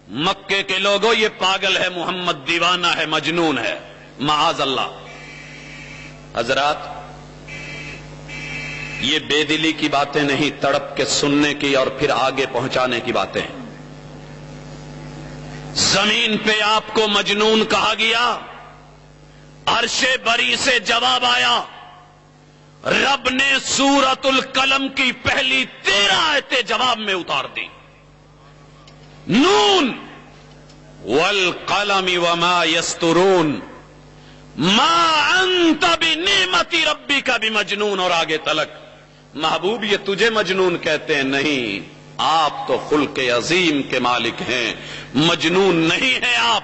مکے کے لوگوں یہ پاگل ہے، محمد دیوانہ ہے، مجنون ہے، معاذ اللہ۔ حضرات، یہ بے دلی کی باتیں نہیں، تڑپ کے سننے کی اور پھر آگے پہنچانے کی باتیں ہیں۔ زمین پہ آپ کو مجنون کہا گیا، عرش بری سے جواب آیا، رب نے سورۃ القلم کی پہلی 13 آیتیں جواب میں اتار دی۔ نون والقلم وما یسطرون ما انت بنعمت ربک بمجنون، اور آگے تلک۔ محبوب یہ تجھے مجنون کہتے ہیں؟ نہیں، آپ تو خلق عظیم کے مالک ہیں، مجنون نہیں ہیں آپ۔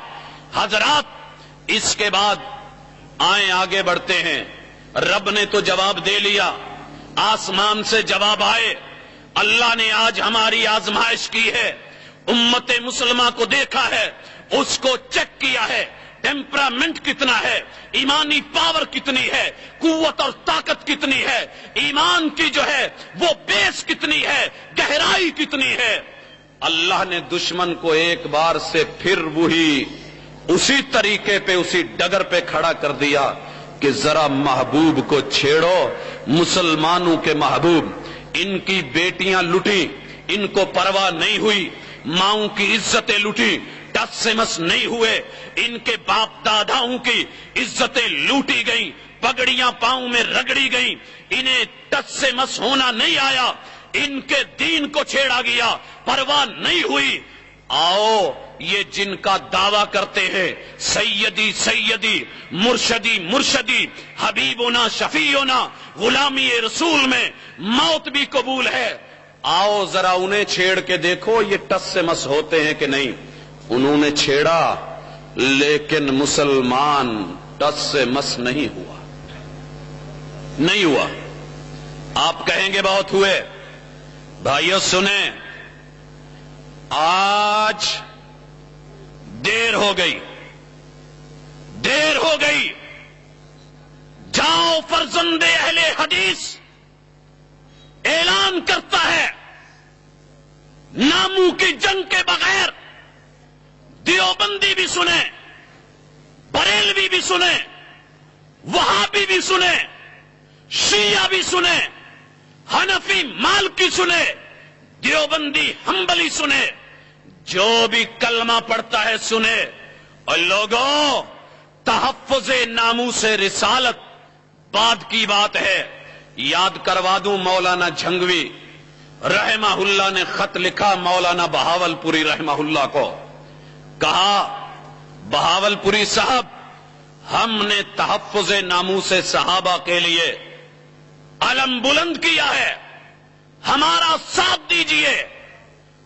حضرات، اس کے بعد آئیں آگے بڑھتے ہیں۔ رب نے تو جواب دے لیا، آسمان سے جواب آئے۔ اللہ نے آج ہماری آزمائش کی ہے، امت مسلمہ کو دیکھا ہے، اس کو چیک کیا ہے، ٹیمپرامنٹ کتنا ہے، ایمانی پاور کتنی ہے، قوت اور طاقت کتنی ہے، ایمان کی جو ہے وہ بیس کتنی ہے، گہرائی کتنی ہے۔ اللہ نے دشمن کو ایک بار سے پھر وہی اسی طریقے پہ، اسی ڈگر پہ کھڑا کر دیا کہ ذرا محبوب کو چھیڑو، مسلمانوں کے محبوب۔ ان کی بیٹیاں لٹی، ان کو پرواہ نہیں ہوئی، ماؤں کی عزتیں لٹی، ٹس سے مس نہیں ہوئے، ان کے باپ داداؤں کی عزتیں لوٹی گئیں، پگڑیاں پاؤں میں رگڑی گئیں، انہیں ٹس سے مس ہونا نہیں آیا، ان کے دین کو چھیڑا گیا، پرواہ نہیں ہوئی۔ آؤ، یہ جن کا دعویٰ کرتے ہیں سیدی سیدی، مرشدی مرشدی، حبیبنا شفیعنا، غلامی رسول میں موت بھی قبول ہے، آؤ ذرا انہیں چھیڑ کے دیکھو یہ ٹس سے مس ہوتے ہیں کہ نہیں۔ انہوں نے چھیڑا لیکن مسلمان ٹس سے مس نہیں ہوا، نہیں ہوا۔ آپ کہیں گے بہت ہوئے، بھائیو سنیں، آج دیر ہو گئی، دیر ہو گئی۔ جاؤ، فرزند اہل حدیث اعلان کرتا ہے، ناموں کی جنگ کے بغیر دیوبندی بھی سنیں، بریلوی بھی سنیں، وہابی بھی سنیں، شیعہ بھی سنیں، حنفی مالکی سنیں، دیوبندی حنبلی سنیں، جو بھی کلمہ پڑھتا ہے سنے۔ اور لوگوں، تحفظ ناموس رسالت بعد کی بات ہے۔ یاد کروا دوں، مولانا جھنگوی رحمہ اللہ نے خط لکھا مولانا بہاول پوری رحمہ اللہ کو، کہا بہاول پوری صاحب، ہم نے تحفظ ناموس صحابہ کے لیے علم بلند کیا ہے، ہمارا ساتھ دیجئے۔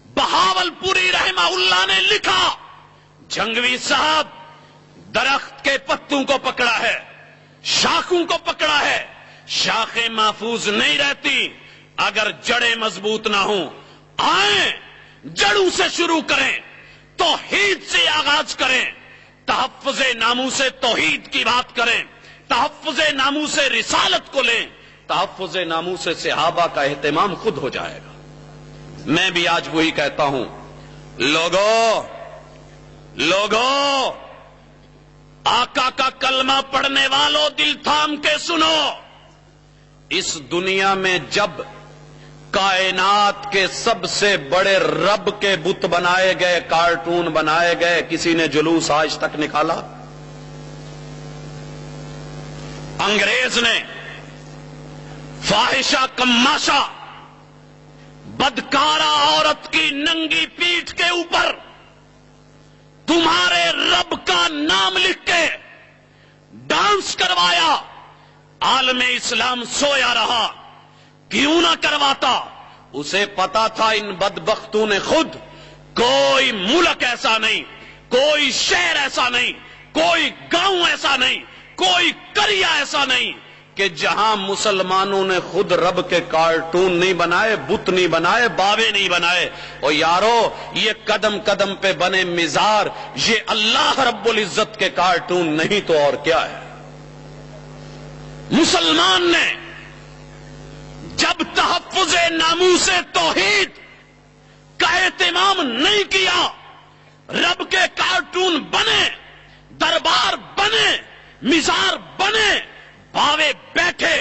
بہاول پوری رحمہ اللہ نے لکھا، جھنگوی صاحب درخت کے پتوں کو پکڑا ہے، شاخوں کو پکڑا ہے، شاخیں محفوظ نہیں رہتی اگر جڑیں مضبوط نہ ہوں۔ آئیں جڑوں سے شروع کریں، توحید سے آغاز کریں، تحفظ ناموس توحید کی بات کریں، تحفظ ناموس رسالت کو لیں، تحفظ ناموس صحابہ کا اہتمام خود ہو جائے گا۔ میں بھی آج وہی کہتا ہوں، لوگوں، آقا کا کلمہ پڑھنے والوں دل تھام کے سنو۔ اس دنیا میں جب کائنات کے سب سے بڑے رب کے بت بنائے گئے، کارٹون بنائے گئے، کسی نے جلوس آج تک نکالا؟ انگریز نے فاحشہ کماشا بدکارہ عورت کی ننگی پیٹھ کے اوپر تمہارے رب کا نام لکھ کے ڈانس کروایا، عالم اسلام سویا رہا۔ کیوں نہ کرواتا؟ اسے پتا تھا ان بدبختوں نے خود، کوئی ملک ایسا نہیں، کوئی شہر ایسا نہیں، کوئی گاؤں ایسا نہیں، کوئی قریہ ایسا نہیں کہ جہاں مسلمانوں نے خود رب کے کارٹون نہیں بنائے، بت نہیں بنائے، بابے نہیں بنائے۔ اور یارو، یہ قدم قدم پہ بنے مزار، یہ اللہ رب العزت کے کارٹون نہیں تو اور کیا ہے؟ مسلمان نے جب تحفظ ناموس توحید کا اہتمام نہیں کیا، رب کے کارٹون بنے، دربار بنے، مزار بنے، باوے بیٹھے،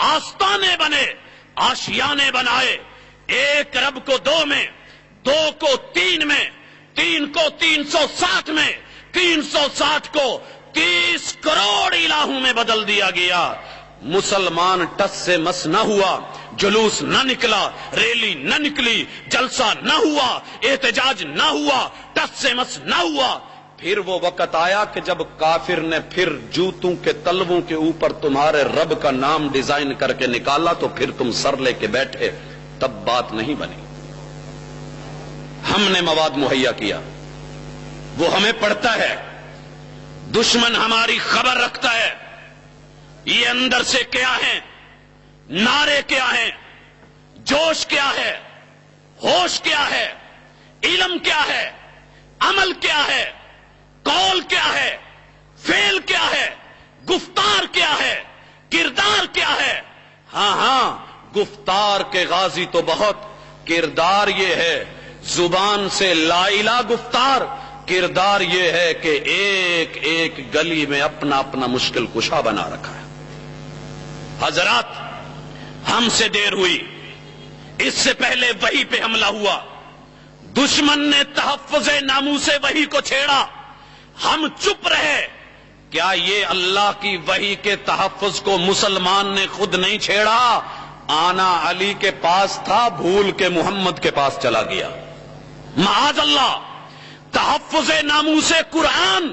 آستانے بنے، آشیانے بنائے، ایک رب کو 2 میں، 2 کو 3 میں، 3 کو 360 میں، 360 کو 30 کروڑ الہوں میں بدل دیا گیا۔ مسلمان ٹس سے مس نہ ہوا، جلوس نہ نکلا، ریلی نہ نکلی، جلسہ نہ ہوا، احتجاج نہ ہوا، ٹس سے مس نہ ہوا۔ پھر وہ وقت آیا کہ جب کافر نے پھر جوتوں کے تلووں کے اوپر تمہارے رب کا نام ڈیزائن کر کے نکالا تو پھر تم سر لے کے بیٹھے، تب بات نہیں بنی۔ ہم نے مواد مہیا کیا، وہ ہمیں پڑھتا ہے، دشمن ہماری خبر رکھتا ہے، یہ اندر سے کیا ہے، نعرے کیا ہیں، جوش کیا ہے، ہوش کیا ہے، علم کیا ہے، عمل کیا ہے، قول کیا ہے، فعل کیا ہے، گفتار کیا ہے، کردار کیا ہے۔ ہاں گفتار کے غازی تو بہت، کردار یہ ہے زبان سے لا الہ گفتار، کردار یہ ہے کہ ایک ایک گلی میں اپنا اپنا مشکل کشا بنا رکھا ہے۔ حضرات، ہم سے دیر ہوئی، اس سے پہلے وحی پہ حملہ ہوا، دشمن نے تحفظ ناموس وحی کو چھیڑا، ہم چپ رہے۔ کیا یہ اللہ کی وحی کے تحفظ کو مسلمان نے خود نہیں چھیڑا؟ آنا علی کے پاس تھا، بھول کے محمد کے پاس چلا گیا۔ معاذ اللہ، تحفظ ناموس قرآن۔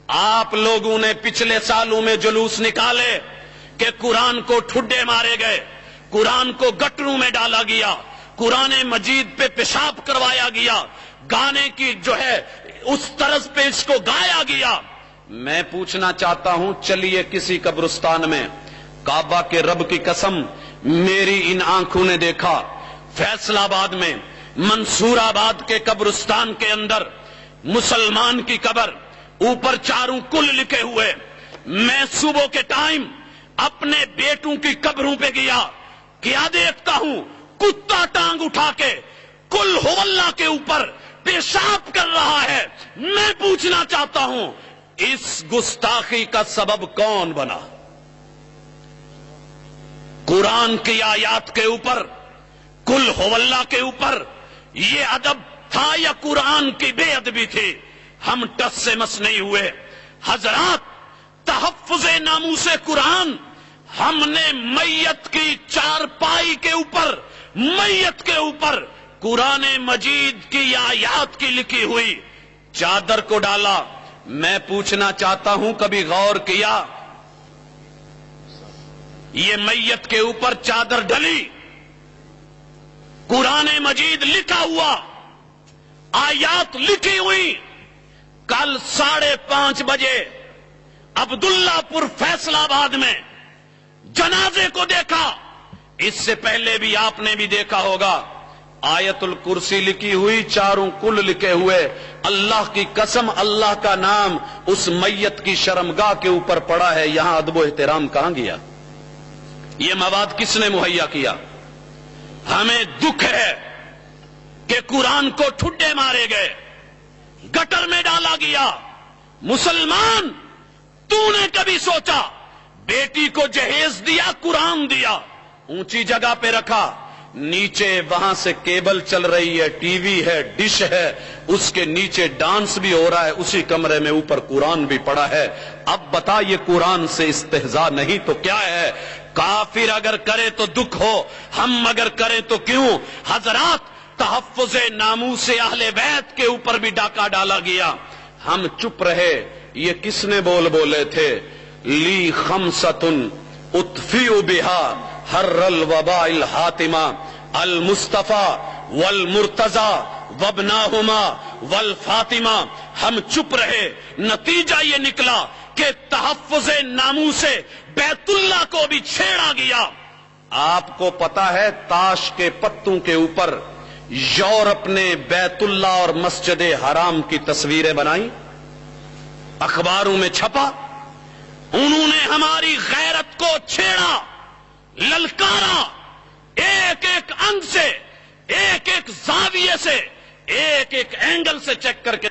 آپ لوگوں نے پچھلے سالوں میں جلوس نکالے کہ قرآن کو ٹھڈے مارے گئے، قرآن کو گٹروں میں ڈالا گیا، قرآن مجید پہ پیشاب کروایا گیا، گانے کی جو ہے اس طرز پہ اس کو گایا گیا۔ میں پوچھنا چاہتا ہوں، چلیے کسی قبرستان میں، کعبہ کے رب کی قسم میری ان آنکھوں نے دیکھا، فیصل آباد میں منصور آباد کے قبرستان کے اندر مسلمان کی قبر، اوپر چاروں کل لکھے ہوئے۔ میں صبح کے ٹائم اپنے بیٹوں کی قبروں پہ گیا، کیا دیکھتا ہوں، کتا ٹانگ اٹھا کے کل ہو اللہ کے اوپر پیشاب کر رہا ہے۔ میں پوچھنا چاہتا ہوں، اس گستاخی کا سبب کون بنا؟ قرآن کی آیات کے اوپر، کل ہو اللہ کے اوپر یہ ادب تھا یا قرآن کی بے ادبی تھی؟ ہم ٹس سے مس نہیں ہوئے۔ حضرات، تحفظ ناموس قرآن ہم نے میت کی چارپائی کے اوپر، میت کے اوپر قرآن مجید کی آیات کی لکھی ہوئی چادر کو ڈالا۔ میں پوچھنا چاہتا ہوں، کبھی غور کیا یہ میت کے اوپر چادر ڈلی، قرآن مجید لکھا ہوا، آیات لکھی ہوئی، کل 5:30 بجے عبداللہ پور فیصل آباد میں جنازے کو دیکھا۔ اس سے پہلے بھی آپ نے بھی دیکھا ہوگا، آیت الکرسی لکھی ہوئی، چاروں کل لکھے ہوئے، اللہ کی قسم اللہ کا نام اس میت کی شرمگاہ کے اوپر پڑا ہے۔ یہاں ادب و احترام کہاں گیا؟ یہ مواد کس نے مہیا کیا؟ ہمیں دکھ ہے کہ قرآن کو ٹھڈے مارے گئے، گٹر میں ڈالا گیا۔ مسلمان، تو نے کبھی سوچا بیٹی کو جہیز دیا، قرآن دیا، اونچی جگہ پہ رکھا، نیچے وہاں سے کیبل چل رہی ہے، ٹی وی ہے، ڈش ہے، اس کے نیچے ڈانس بھی ہو رہا ہے، اسی کمرے میں اوپر قرآن بھی پڑا ہے۔ اب بتا، یہ قرآن سے استہزاء نہیں تو کیا ہے؟ کافر اگر کرے تو دکھ ہو، ہم اگر کریں تو کیوں؟ حضرات، تحفظ ناموس اہل بیت کے اوپر بھی ڈاکہ ڈالا گیا، ہم چپ رہے۔ یہ کس نے بولے تھے؟ لی خمسۃ اطفئ بہا حر الوباء الحاتمہ المصطفیٰ والمرتضی وابناہما والفاطمہ۔ ہم چپ رہے، نتیجہ یہ نکلا کہ تحفظ ناموس بیت اللہ کو بھی چھیڑا گیا۔ آپ کو پتا ہے تاش کے پتوں کے اوپر یورپ نے بیت اللہ اور مسجد حرام کی تصویریں بنائی، اخباروں میں چھپا۔ انہوں نے ہماری غیرت کو چھیڑا، للکارا، ایک ایک انگ سے، ایک ایک زاویے سے، ایک ایک اینگل سے چیک کر کے